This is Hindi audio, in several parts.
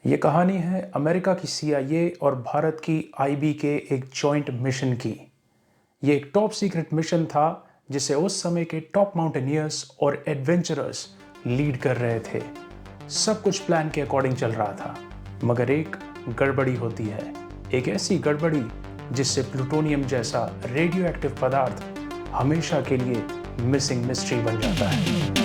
ये कहानी है अमेरिका की CIA और भारत की IB के एक जॉइंट मिशन की। ये एक टॉप सीक्रेट मिशन था जिसे उस समय के टॉप माउंटेनियर्स और एडवेंचरर्स लीड कर रहे थे। सब कुछ प्लान के अकॉर्डिंग चल रहा था, मगर एक गड़बड़ी होती है। एक ऐसी गड़बड़ी जिससे प्लूटोनियम जैसा रेडियो एक्टिव पदार्थ हमेशा के लिए मिसिंग मिस्ट्री बन जाता है।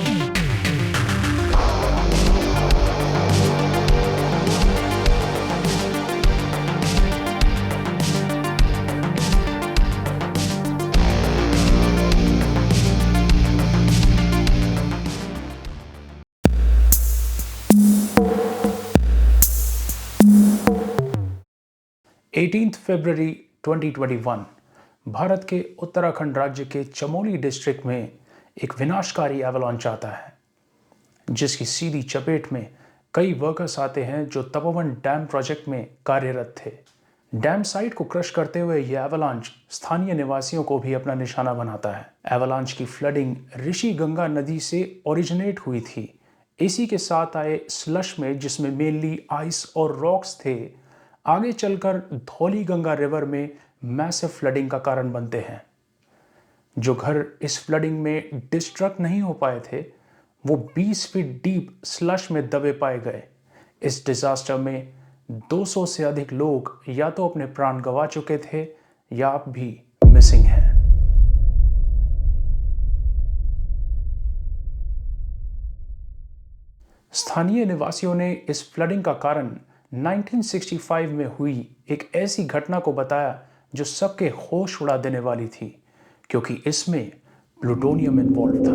18 फरवरी 2021 भारत के उत्तराखंड राज्य के चमोली डिस्ट्रिक्ट में एक विनाशकारी एवलांच आता है, जिसकी सीधी चपेट में कई वर्कर्स आते हैं जो तपोवन डैम प्रोजेक्ट में कार्यरत थे। डैम साइट को क्रश करते हुए यह एवलांच स्थानीय निवासियों को भी अपना निशाना बनाता है। एवलांच की फ्लडिंग ऋषि गंगा नदी से ओरिजिनेट हुई थी। इसी के साथ आए स्लश में, जिसमें मेनली आइस और रॉक्स थे, आगे चलकर धौली गंगा रिवर में मैसिव फ्लडिंग का कारण बनते हैं। जो घर इस फ्लडिंग में डिस्ट्रक्ट नहीं हो पाए थे, वो 20 फीट डीप स्लश में दबे पाए गए। इस डिजास्टर में 200 से अधिक लोग या तो अपने प्राण गंवा चुके थे या अब भी मिसिंग हैं। स्थानीय निवासियों ने इस फ्लडिंग का कारण 1965 में हुई एक ऐसी घटना को बताया जो सबके होश उड़ा देने वाली थी, क्योंकि इसमें प्लूटोनियम इन्वॉल्व था।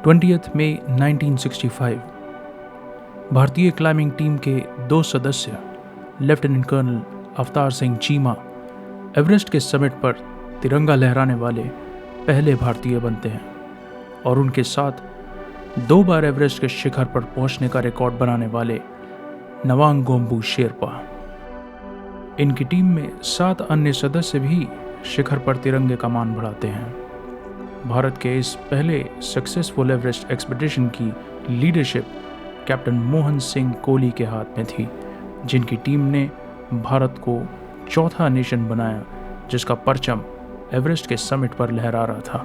20 मई 1965 भारतीय क्लाइंबिंग टीम के दो सदस्य lieutenant colonel Avtar Singh Cheema Everest के समिट पर तिरंगा लहराने वाले पहले भारतीय बनते हैं और उनके साथ 2 बार एवरेस्ट के शिखर पर पहुंचने का रिकॉर्ड बनाने वाले नवांग गोम्बू शेरपा। इनकी टीम में 7 अन्य सदस्य भी शिखर पर तिरंगे का मान बढ़ाते हैं। भारत के इस पहले सक्सेसफुल एवरेस्ट एक्सपीडिशन की लीडरशिप कैप्टन मोहन सिंह कोहली के हाथ में थी, जिनकी टीम ने भारत को चौथा नेशन बनाया जिसका परचम एवरेस्ट के समिट पर लहरा रहा था।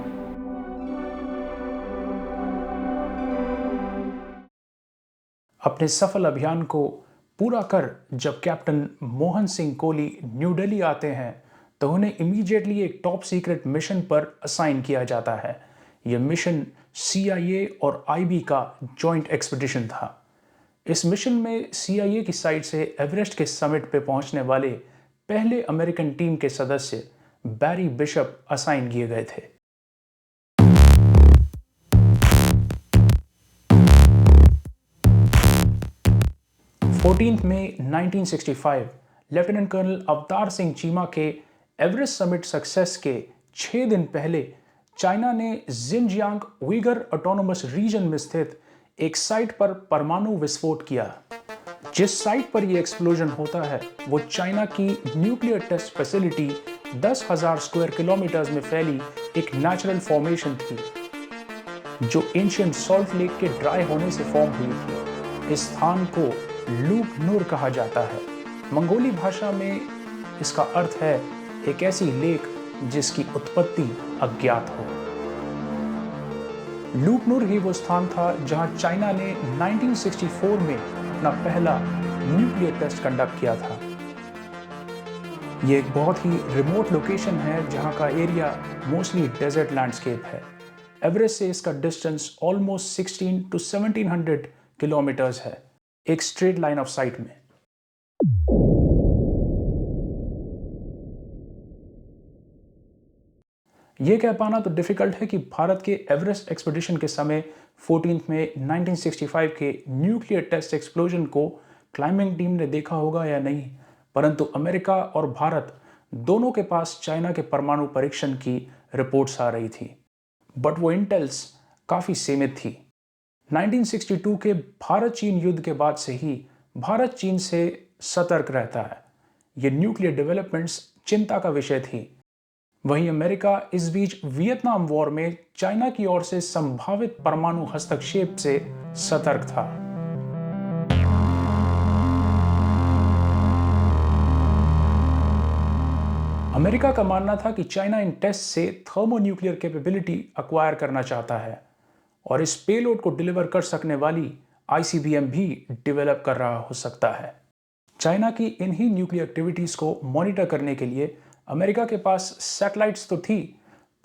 अपने सफल अभियान को पूरा कर जब कैप्टन मोहन सिंह कोहली न्यू दिल्ली आते हैं तो उन्हें इमीडिएटली एक टॉप सीक्रेट मिशन पर असाइन किया जाता है। यह मिशन CIA और IB का जॉइंट एक्सपीडिशन था। इस मिशन में CIA की साइड से एवरेस्ट के समिट पे पहुंचने वाले पहले अमेरिकन टीम के सदस्य बैरी बिशप असाइन किए गए थे। मई 1965 लेफ्टिनेंट कर्नल अवतार सिंह चीमा के एवरेस्ट समिट सक्सेस के 6 दिन पहले चाइना ने जिनजियांग उइगर ऑटोनोमस रीजन में स्थित एक साइट पर परमाणु विस्फोट किया। जिस साइट पर यह एक्सप्लोजन होता है वो चाइना की nuclear test facility 10,000 square kilometers में फैली एक नेचुरल फॉर्मेशन थी, जो एंशिएंट सॉल्ट लेक के ड्राई होने से फॉर्म हुई थी। इस स्थान को लूप नूर कहा जाता है। मंगोली भाषा में इसका अर्थ है एक ऐसी लेक जिसकी उत्पत्ति अज्ञात हो। लूप नूर ही वो स्थान था जहां चाइना ने 1964 में अपना पहला न्यूक्लियर टेस्ट कंडक्ट किया था। यह एक बहुत ही रिमोट लोकेशन है जहां का एरिया मोस्टली डेजर्ट लैंडस्केप है। एवरेस्ट से इसका डिस्टेंस ऑलमोस्ट 16 to 1700 किलोमीटर्स है, एक स्ट्रेट लाइन ऑफ साइट में। यह कह पाना तो डिफिकल्ट है कि भारत के एवरेस्ट एक्सपीडिशन के समय 14 मई 1965 के न्यूक्लियर टेस्ट एक्सप्लोजन को क्लाइंबिंग टीम ने देखा होगा या नहीं, परंतु अमेरिका और भारत दोनों के पास चाइना के परमाणु परीक्षण की रिपोर्ट्स आ रही थी, बट वो इंटेल्स काफी सीमित थी। 1962 के भारत चीन युद्ध के बाद से ही भारत चीन से सतर्क रहता है। ये न्यूक्लियर डेवलपमेंट्स चिंता का विषय थी। वहीं अमेरिका इस बीच वियतनाम वॉर में चाइना की ओर से संभावित परमाणु हस्तक्षेप से सतर्क था। अमेरिका का मानना था कि चाइना इन टेस्ट से थर्मोन्यूक्लियर कैपेबिलिटी एक्वायर करना चाहता है और इस पेलोड को डिलीवर कर सकने वाली आईसीबीएम भी डेवलप कर रहा हो सकता है। चाइना की इन्हीं न्यूक्लियर एक्टिविटीज को मॉनिटर करने के लिए अमेरिका के पास सैटेलाइट्स तो थी,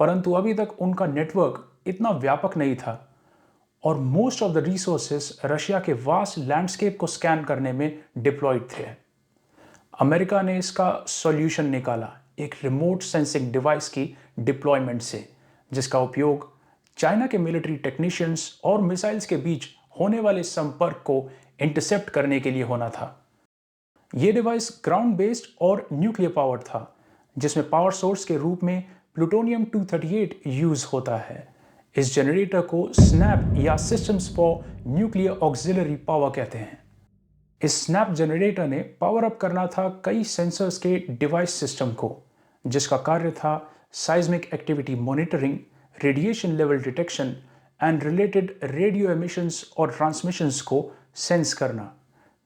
परंतु अभी तक उनका नेटवर्क इतना व्यापक नहीं था और most of the resources Russia के वास्ट लैंडस्केप को स्कैन करने में डिप्लॉयड थे। अमेरिका ने इसका सॉल्यूशन निकाला एक रिमोट सेंसिंग डिवाइस की डिप्लॉयमेंट से, जिसका उपयोग चाइना के मिलिट्री टेक्नीशियंस और मिसाइल्स के बीच होने वाले संपर्क को इंटरसेप्ट करने के लिए होना था। यह डिवाइस ग्राउंड बेस्ड और न्यूक्लियर पावर्ड था, जिसमें पावर सोर्स के रूप में प्लूटोनियम 238 यूज होता है। इस जनरेटर को स्नैप या systems for nuclear auxiliary power कहते हैं। इस स्नैप जनरेटर ने पावर अप करना था कई सेंसर्स के डिवाइस सिस्टम को, जिसका कार्य था seismic activity monitoring, radiation level detection and related radio emissions और ट्रांसमिशंस को सेंस करना।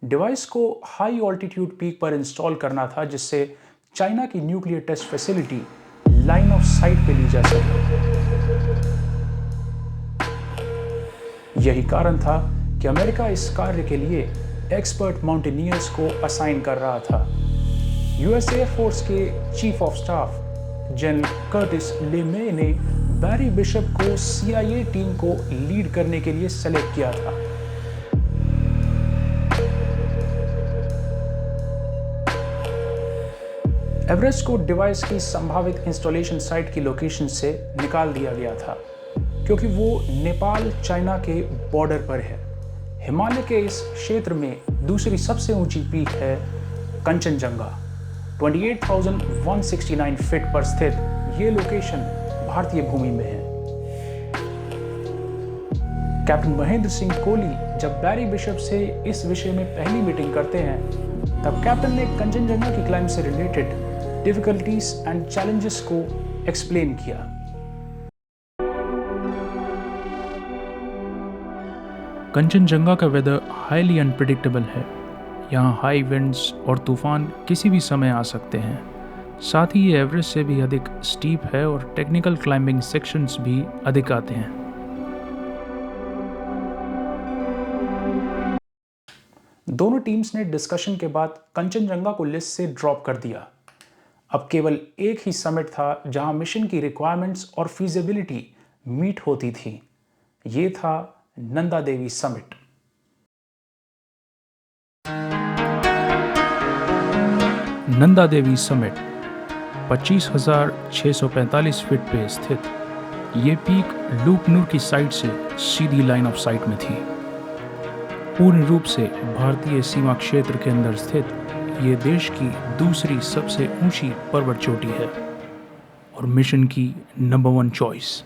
डिवाइस को हाई ऑल्टीट्यूड पीक पर इंस्टॉल करना था, जिससे चाइना की nuclear test facility line of sight पे ली जा सके। यही कारण था कि अमेरिका इस कार्य के लिए एक्सपर्ट माउंटेनियर्स को असाइन कर रहा था। यूएस एयरफोर्स के chief of staff general Curtis LeMay ने बैरी बिशप को सीआईए टीम को लीड करने के लिए सेलेक्ट किया था। एवरेस्ट को डिवाइस की संभावित इंस्टॉलेशन साइट की लोकेशन से निकाल दिया गया था, क्योंकि वो नेपाल चाइना के बॉर्डर पर है। हिमालय के इस क्षेत्र में दूसरी सबसे ऊंची पीक है कंचनजंगा। 28,169 फीट पर स्थित ये लोकेशन भारतीय भूमि में है। कैप्टन महेंद्र सिंह कोहली जब बैरी बिशप से इस विषय में पहली मीटिंग करते हैं, तब कैप्टन ने कंचनजंगा की क्लाइंब से रिलेटेड डिफिकल्टीज एंड चैलेंजेस को एक्सप्लेन किया। कंचनजंगा का वेदर हाईली अनप्रिडिक्टेबल है। यहाँ हाई विंड्स और तूफान किसी भी समय आ सकते हैं। साथ ही ये एवरेस्ट से भी अधिक स्टीप है और टेक्निकल क्लाइंबिंग सेक्शंस भी अधिक आते हैं। दोनों टीम्स ने डिस्कशन के बाद कंचनजंगा को लिस्ट से ड्रॉप कर दिया। अब केवल एक ही समिट था जहां मिशन की रिक्वायरमेंट्स और फीजिबिलिटी मीट होती थी। ये था Nanda Devi summit. Nanda Devi summit 25,645 feet पे स्थित ये पीक लूपनूर की साइड से सीधी लाइन ऑफ साइट में थी। पूर्ण रूप से भारतीय सीमा क्षेत्र के अंदर स्थित ये देश की दूसरी सबसे ऊंची पर्वत चोटी है और मिशन की नंबर 1 चॉइस।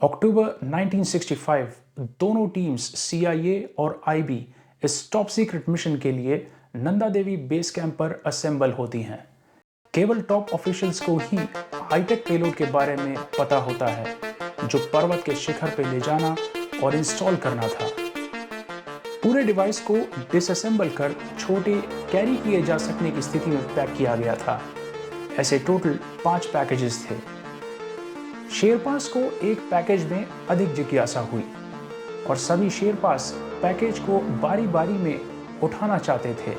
अक्टूबर 1965 दोनों टीम्स सीआईए और आईबी इस टॉप सीक्रेट मिशन के लिए नंदा देवी बेस कैंप पर असेंबल होती हैं। केवल टॉप ऑफिशियल्स को ही हाईटेक पेलोड के बारे में पता होता है, जो पर्वत के शिखर पर ले जाना और इंस्टॉल करना था। पूरे डिवाइस को डिसअसेंबल कर छोटे कैरी किए जा सकने की स्थिति में पैक किया गया था। ऐसे टोटल 5 पैकेजेस थे। शेरपास को एक पैकेज में अधिक जिज्ञासा हुई और सभी शेरपास पैकेज को बारी बारी में उठाना चाहते थे।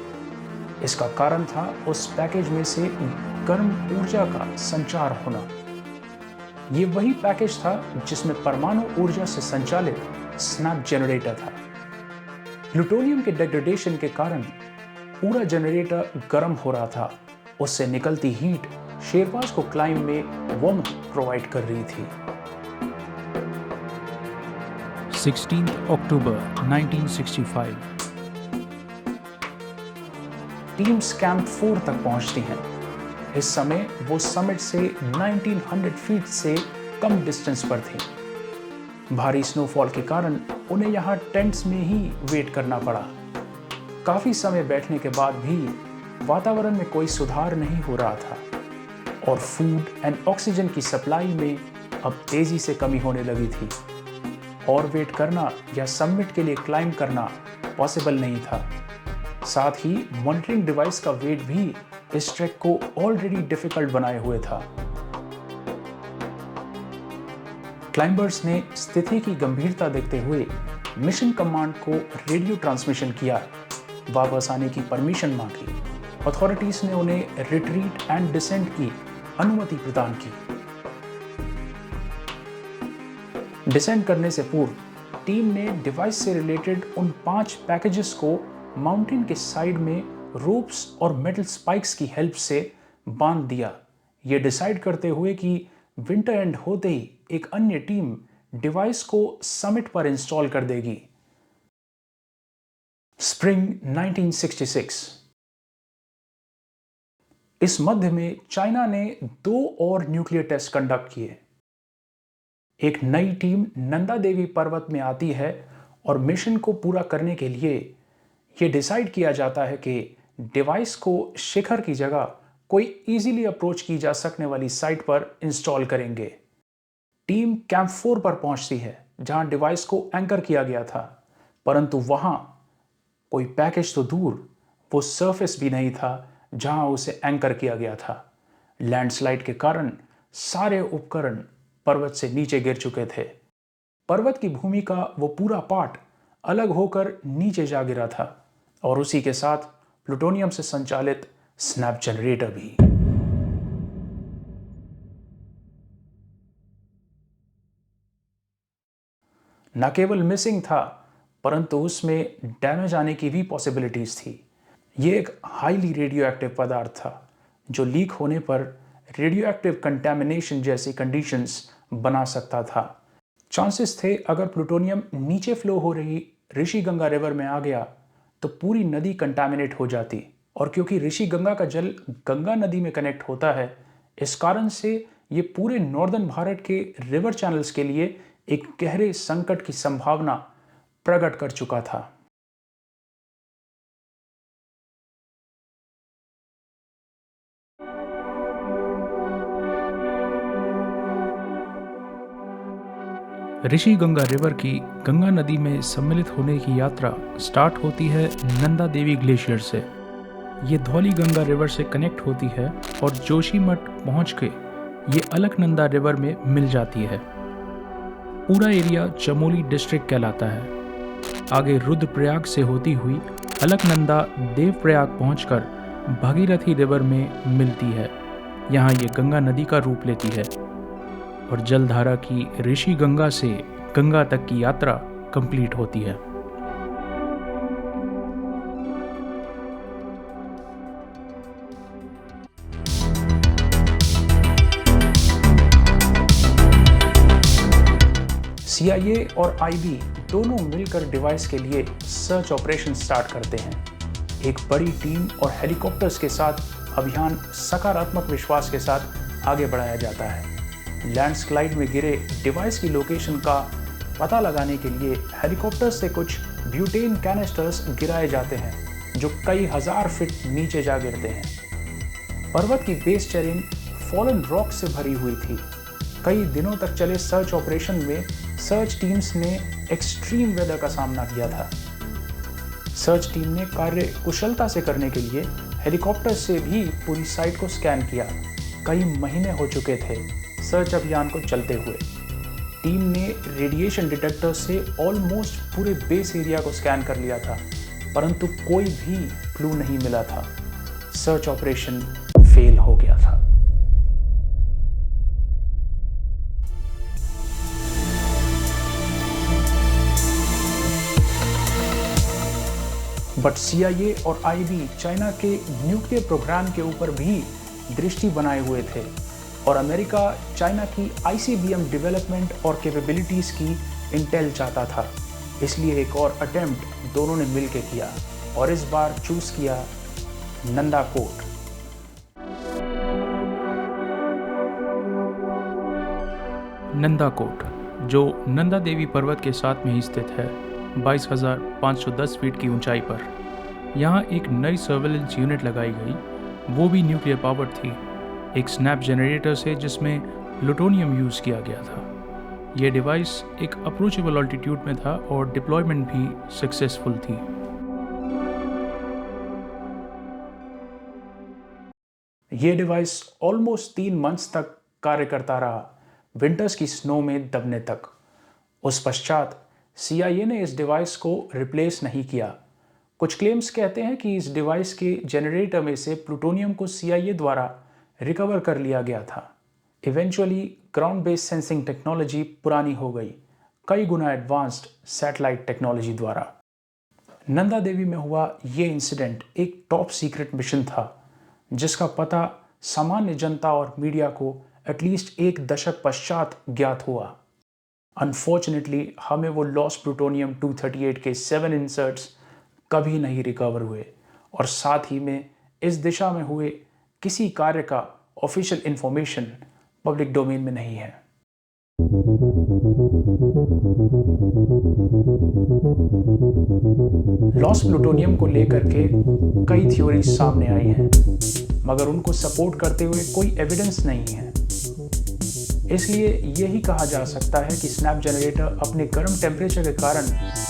इसका कारण था उस पैकेज में से गर्म ऊर्जा का संचार होना। ये वही पैकेज था जिसमें परमाणु ऊर्जा से संचालित स्नैप जनरेटर था। प्लूटोनियम के डिग्रेडेशन के कारण पूरा जनरेटर गर्म हो रहा था। उससे निकलती हीट शेरपास को क्लाइंब में वार्मथ प्रोवाइड कर रही थी। 16 अक्टूबर 1965 टीम्स कैंप 4 तक पहुंचती हैं। इस समय वो समिट से 1900 फीट से कम डिस्टेंस पर थी। भारी स्नोफॉल के कारण उन्हें यहाँ टेंट्स में ही वेट करना पड़ा। काफी समय बैठने के बाद भी वातावरण में कोई सुधार नहीं हो रहा था और फूड एंड ऑक्सीजन की सप्लाई में अब तेजी से कमी होने लगी थी और वेट करना या सबमिट के लिए क्लाइंब करना पॉसिबल नहीं था। साथ ही मॉनिटरिंग डिवाइस का वेट भी इस ट्रैक को ऑलरेडी डिफिकल्ट बनाए हुए था। क्लाइंबर्स ने स्थिति की गंभीरता देखते हुए मिशन कमांड को रेडियो ट्रांसमिशन किया, वापस आने की परमिशन मांगी। अथॉरिटीज ने उन्हें रिट्रीट एंड डिसेंट की अनुमति प्रदान की। डिसेंट करने से पूर्व टीम ने डिवाइस से रिलेटेड उन 5 पैकेजेस को माउंटेन के साइड में रोप्स और मेटल स्पाइक्स की हेल्प से बांध दिया, ये डिसाइड करते हुए कि विंटर एंड होते ही एक अन्य टीम डिवाइस को समिट पर इंस्टॉल कर देगी। स्प्रिंग 1966। इस मध्य में चाइना ने 2 और न्यूक्लियर टेस्ट कंडक्ट किए। एक नई टीम नंदा देवी पर्वत में आती है और मिशन को पूरा करने के लिए यह डिसाइड किया जाता है कि डिवाइस को शिखर की जगह कोई इजीली अप्रोच की जा सकने वाली साइट पर इंस्टॉल करेंगे। टीम कैंप 4 पर पहुंचती है जहां डिवाइस को एंकर किया गया था, परंतु वहां कोई पैकेज तो दूर, वो सरफेस भी नहीं था जहां उसे एंकर किया गया था। लैंडस्लाइड के कारण सारे उपकरण पर्वत से नीचे गिर चुके थे। पर्वत की भूमि का वो पूरा पार्ट अलग होकर नीचे जा गिरा था और उसी के साथ प्लूटोनियम से संचालित स्नैप जनरेटर भी। न केवल मिसिंग था, परंतु उसमें डैमेज आने की भी पॉसिबिलिटीज थी। ये एक हाईली रेडियो एक्टिव पदार्थ था जो लीक होने पर रेडियो एक्टिव कंटैमिनेशन जैसी कंडीशंस बना सकता था। चांसेस थे अगर प्लूटोनियम नीचे फ्लो हो रही ऋषि गंगा रिवर में आ गया तो पूरी नदी कंटैमिनेट हो जाती, और क्योंकि ऋषि गंगा का जल गंगा नदी में कनेक्ट होता है, इस कारण से ये पूरे नॉर्दर्न भारत के रिवर चैनल्स के लिए एक गहरे संकट की संभावना प्रकट कर चुका था। ऋषि गंगा रिवर की गंगा नदी में सम्मिलित होने की यात्रा स्टार्ट होती है नंदा देवी ग्लेशियर से। ये धौली गंगा रिवर से कनेक्ट होती है और जोशीमठ पहुंच के ये अलकनंदा रिवर में मिल जाती है। पूरा एरिया चमोली डिस्ट्रिक्ट कहलाता है। आगे रुद्रप्रयाग से होती हुई अलकनंदा देवप्रयाग पहुंचकर भागीरथी रिवर में मिलती है। यहाँ ये गंगा नदी का रूप लेती है और जलधारा की ऋषि गंगा से गंगा तक की यात्रा कंप्लीट होती है। CIA और IB दोनों मिलकर डिवाइस के लिए सर्च ऑपरेशन स्टार्ट करते हैं। एक बड़ी टीम और हेलीकॉप्टर्स के साथ अभियान सकारात्मक विश्वास के साथ आगे बढ़ाया जाता है। लैंडस्लाइड में गिरे डिवाइस की लोकेशन का पता लगाने के लिए हेलीकॉप्टर से कुछ ब्यूटेन कैनिस्टर्स गिराए जाते हैं जो कई हजार फीट नीचे जा गिरते हैं। पर्वत की बेस टेरेन फॉलन रॉक से भरी हुई थी। कई दिनों तक चले सर्च ऑपरेशन में सर्च टीम्स ने एक्सट्रीम वेदर का सामना किया था। सर्च टीम ने कार्य कुशलता से करने के लिए हेलीकॉप्टर से भी पूरी साइट को स्कैन किया। कई महीने हो चुके थे सर्च अभियान को चलते हुए। टीम ने रेडिएशन डिटेक्टर से ऑलमोस्ट पूरे बेस एरिया को स्कैन कर लिया था, परंतु कोई भी क्लू नहीं मिला था। सर्च ऑपरेशन फेल हो गया था। बट CIA और IB चाइना के न्यूक्लियर प्रोग्राम के ऊपर भी दृष्टि बनाए हुए थे और अमेरिका चाइना की ICBM डेवलपमेंट और कैपेबिलिटीज की इंटेल चाहता था। इसलिए एक और अटेम्प्ट दोनों ने मिलकर किया और इस बार चूज किया नंदाकोट। नंदाकोट, जो नंदा देवी पर्वत के साथ में ही स्थित है, 22,510 फीट की ऊंचाई पर। यहाँ एक नई सर्वेलेंस यूनिट लगाई गई, वो भी न्यूक्लियर पावर्ड थी, एक स्नैप जनरेटर से जिसमें प्लूटोनियम यूज़ किया गया था। ये डिवाइस एक अप्रोचेबल ऑल्टीट्यूड में था और डिप्लॉयमेंट भी सक्सेसफुल थी। ये डिवाइस ऑलमोस्ट 3 मंथ्स तक कार्य करता रहा, विंटर्स की स्नो में दबने तक। उस पश्चात CIA ने इस डिवाइस को रिप्लेस नहीं किया। कुछ क्लेम्स कहते हैं कि इस डिवाइस के जनरेटर में से प्लूटोनियम को CIA द्वारा रिकवर कर लिया गया था। Eventually ground based sensing technology पुरानी हो गई, कई गुना एडवांस्ड सैटेलाइट टेक्नोलॉजी द्वारा। नंदा देवी में हुआ ये इंसिडेंट एक टॉप सीक्रेट मिशन था, जिसका पता सामान्य जनता और मीडिया को एटलीस्ट 1 दशक पश्चात ज्ञात हुआ। अनफॉर्चुनेटली हमें वो लॉस्ट प्लूटोनियम 238 के 7 इंसर्ट्स कभी नहीं रिकवर हुए, और साथ ही में इस दिशा में हुए किसी कार्य का ऑफिशियल इंफॉर्मेशन पब्लिक डोमेन में नहीं है। लॉस्ट प्लूटोनियम को लेकर के कई थ्योरीज सामने आई हैं, मगर उनको सपोर्ट करते हुए कोई एविडेंस नहीं है। इसलिए यही कहा जा सकता है कि स्नैप जनरेटर अपने गर्म टेम्परेचर के कारण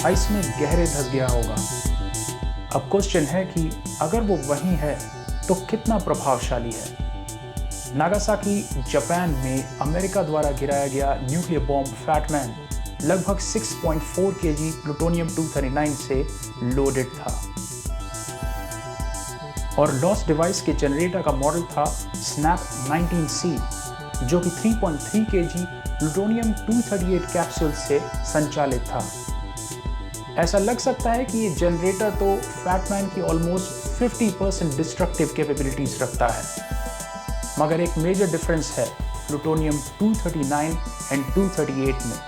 आइस में गहरे धंस गया होगा। अब क्वेश्चन है कि अगर वो वही है तो कितना प्रभावशाली है। नागासाकी जापान में अमेरिका द्वारा गिराया गया न्यूक्लियर बॉम्ब फैटमैन लगभग 6.4 kg प्लूटोनियम 239 से लोडेड था, और लॉस्ट डिवाइस के जनरेटर का मॉडल था स्नैप 19C, जो कि 3.3 kg प्लूटोनियम 238 कैप्सूल से संचालित था। ऐसा लग सकता है कि ये जनरेटर तो फैटमैन की ऑलमोस्ट 50% डिस्ट्रक्टिव कैपेबिलिटीज रखता है, मगर एक मेजर डिफरेंस है प्लूटोनियम 239 एंड 238 में।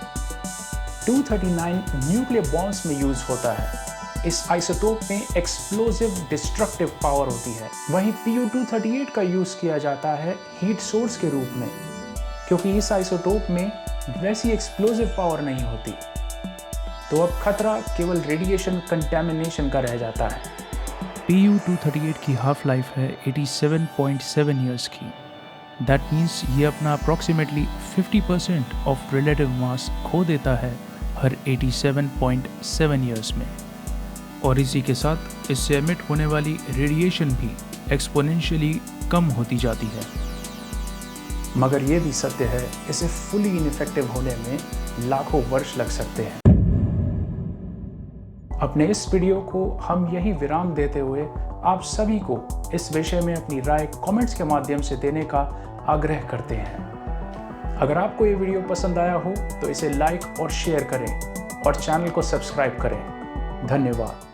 239 न्यूक्लियर बॉम्ब्स में यूज होता है। इस आइसोटोप में एक्सप्लोसिव डिस्ट्रक्टिव पावर होती है। वहीं Pu-238 का यूज किया जाता है हीट सोर्स के रूप में, क्योंकि इस आइसोटोप में वैसी एक्सप्लोसिव पावर नहीं होती। तो अब खतरा केवल रेडिएशन कंटैमिनेशन का रह जाता है। Pu-238 की हाफ लाइफ है 87.7 ईयर्स की। दैट मीन्स ये अपना अप्रॉक्सीमेटली 50% ऑफ रिलेटिव मास खो देता है हर 87.7 ईयर्स में, और इसी के साथ इससे एमिट होने वाली रेडिएशन भी एक्सपोनेंशियली कम होती जाती है। मगर ये भी सत्य है, इसे फुली इनइफेक्टिव होने में लाखों वर्ष लग सकते हैं। अपने इस वीडियो को हम यही विराम देते हुए आप सभी को इस विषय में अपनी राय कमेंट्स के माध्यम से देने का आग्रह करते हैं। अगर आपको ये वीडियो पसंद आया हो तो इसे लाइक और शेयर करें और चैनल को सब्सक्राइब करें। धन्यवाद।